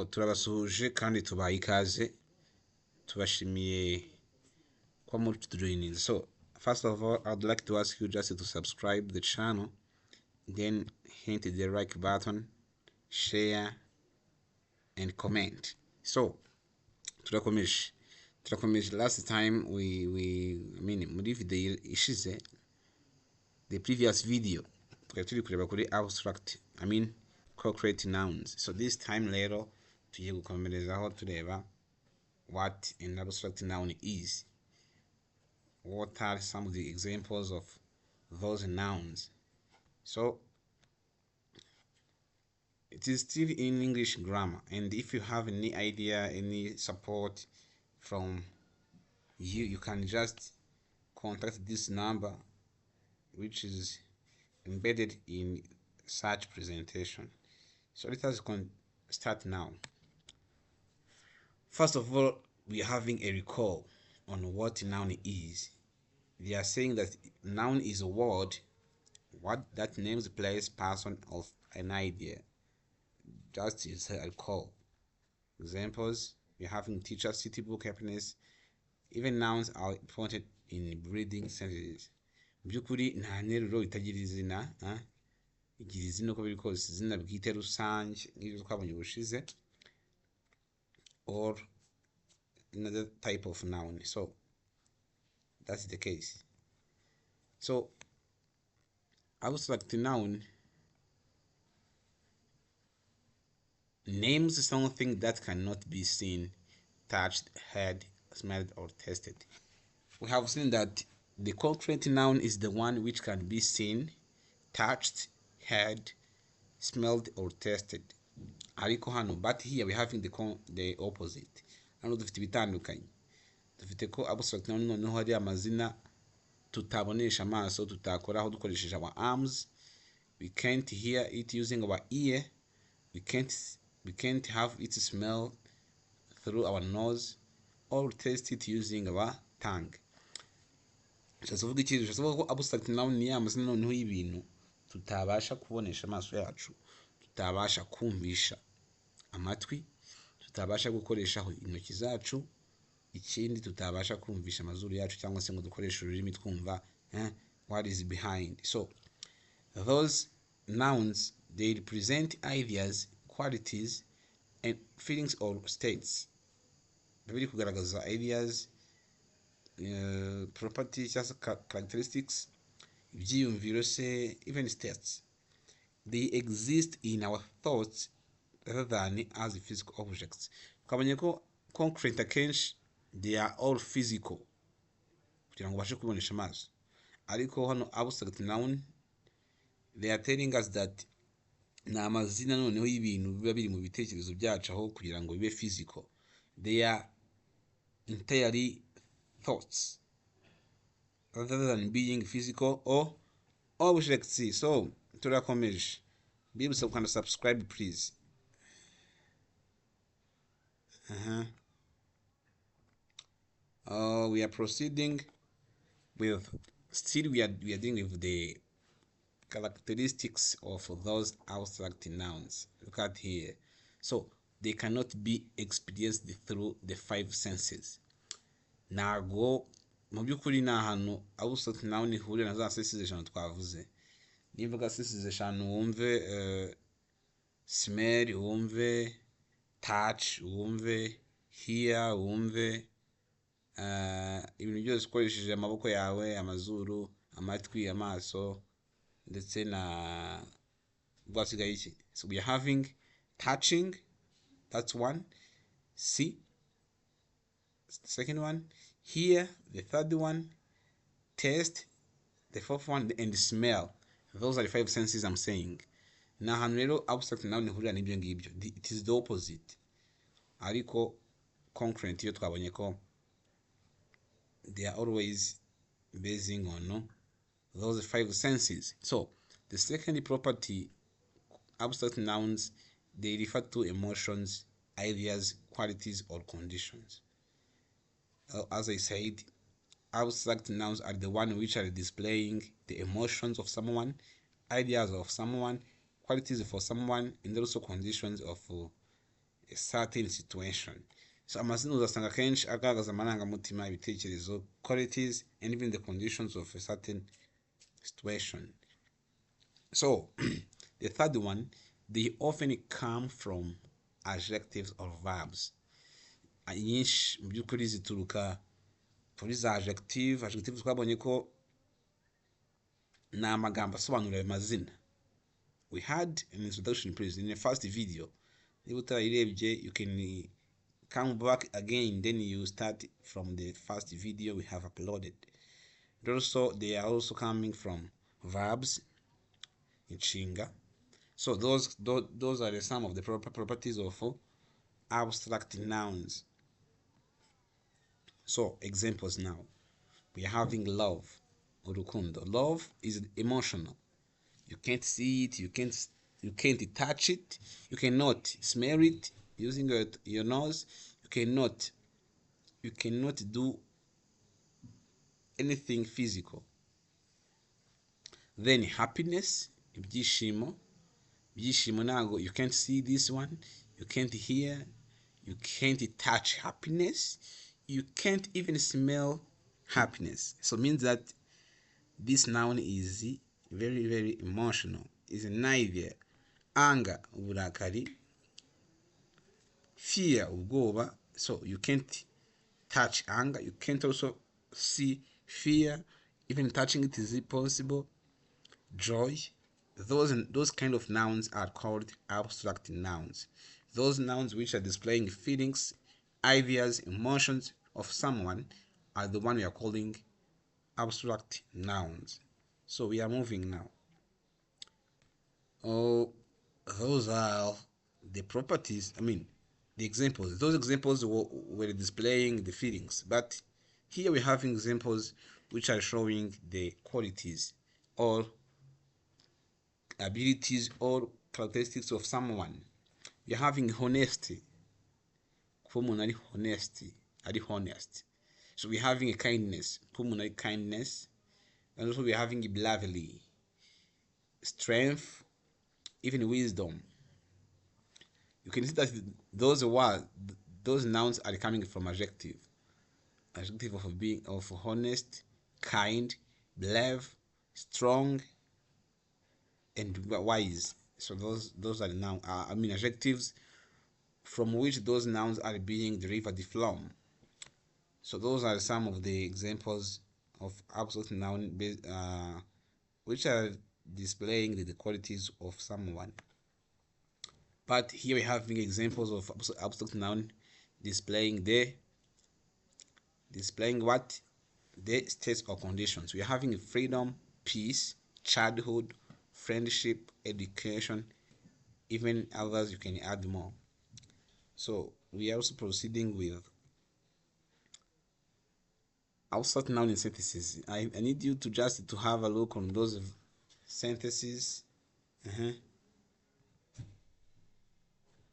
So turabasuhuje kandi tubaye ikaze, tubashimiye kwa muri joining. So first of all, I'd like to ask you just to subscribe the channel, then hit the like button, share and comment. So turakomeje. Last time muri video ishize, the previous video twari turi kureba kuri abstract, concrete nouns. So this time rero tugiye gukomerezaho tureba what an abstract noun is. What are some of the examples of those nouns? So it is still in English grammar, and if you have any idea, any support from you can just contact this number, which is embedded in such presentation. So let us start now. First of all, we are having a recall on what noun is. They are saying that noun is a word that names, place, person, of an idea. Just is a recall. Examples: we are having teacher, city, book, happiness. Even nouns are important in breathing sentences. Byukuri nta nteruro itagira izina, igira izina uko biri kose, izina bwite rusange nk'ibyo twabonye ubushize, or another type of noun. So that's the case. So abstract noun names something that cannot be seen, touched, heard, smelled, or tasted. We have seen that the concrete noun is the one which can be seen, touched, heard, smelled, or tasted. Ariko hano, but here we're having the opposite. Hano dufite ibitandukanye. Dufite ko abstract noun noneho hari amazina tutabonesha amaso, tutakoraho dukoresheje our arms. We can't hear it using our ear. We can't have it smell through our nose, or taste it using our tongue. Bishoboka ko abstract noun ni amazina noneho y'ibintu tutabasha kubonesha amaso yacu, tutabasha kumvisha amatwi, tutabasha gukoreshaho intoki zacu, ikindi tutabasha kumvisha amazuru yacu cyangwa se ngo dukoreshe ururimi twumva what is behind. So those nouns, they represent ideas, qualities and feelings or states. Biri kugaragaza ideas, properties, just characteristics, ibyiyumviro se, even states. They exist in our thoughts rather than as physical objects. Twabonye ko concrete akenshi they are all physical kugira ngo bashe kubonesha amaso, ariko hano abstract noun they are telling us that ni amazina noneho y'ibintu biba biri mu bitekerezo byacu aho kugira ngo bibe physical. They are entirely thoughts rather than being physical or objects. So turakomeje, be able to subscribe please. We are proceeding with, still we are dealing with the characteristics of those abstract nouns. Look at here. So they cannot be experienced through the five senses. Ntago mu by'ukuri ni ahantu abstract noun ihurira na za senses eshanu twavuze. Nivuga senses eshanu wumve smell, wumve touch, wumve hear, wumve ibintu byose ukoresheje amaboko yawe, amazuru, amatwi, amaso ndetse na bwasigaye iki. So we are having touching, that's one. See, the second one. Hear, the third one. Taste, the fourth one. And smell. Those are the five senses I'm saying. Na hano rero abstract noun ihurira n'ibyo ngibyo. It is the opposite. Ariko concrete yo twabonye ko they are always basing on those five senses. So the second property, abstract nouns, they refer to emotions, ideas, qualities, or conditions. As I said, abstract nouns are the one which are displaying the emotions of someone, ideas of someone, qualities for someone, and also conditions of a certain situation. So amazina uzasanga kenshi agaragaza amarangamutima, ibitekerezo, qualities and even the conditions of a certain situation. So the third one, they often come from adjectives or verbs. Nyinshi mu by'ukuri zituruka kuri za adjective twabonye ko ni amagambo asobanura ayo mazina. We had an introduction please in the first video. Niba utarayirebye, you can come back again, then you start from the first video we have uploaded. And also they are also coming from verbs, inshinga. So those are some of the properties of abstract nouns. So examples now. We are having love, urukundo. Love is emotional. You can't see it, you can't touch it, you cannot smell it using your nose, you cannot do anything physical. Then happiness, ibyishimo nago, you can't see this one, you can't hear, you can't touch happiness, you can't even smell happiness. So it means that this noun is very, very emotional. Is neither anger, uburakari, fear, ubwoba. So you can't touch anger, you can't also see fear, even touching it is impossible. Joy, those kind of nouns are called abstract nouns. Those nouns which are displaying feelings, ideas, emotions of someone are the one we are calling abstract nouns. So we are moving now. Oh, those are the properties, the examples. Those examples were displaying the feelings, but here we're having examples which are showing the qualities or abilities or characteristics of someone. We're having honesty. Honest. So we're having a kindness. Kindness. And also we're having lively, strength, even wisdom. You can see that those nouns are coming from adjective of being of honest, kind, brave, strong, and wise. So those are the noun adjectives from which those nouns are being derived from. So those are some of the examples of absolute noun which are displaying the qualities of someone. But here we have examples of absolute noun displaying what? The states or conditions. We are having freedom, peace, childhood, friendship, education, even others. You can add more. So we are also proceeding with abstract noun in sentences. I need you to just to have a look on those sentences.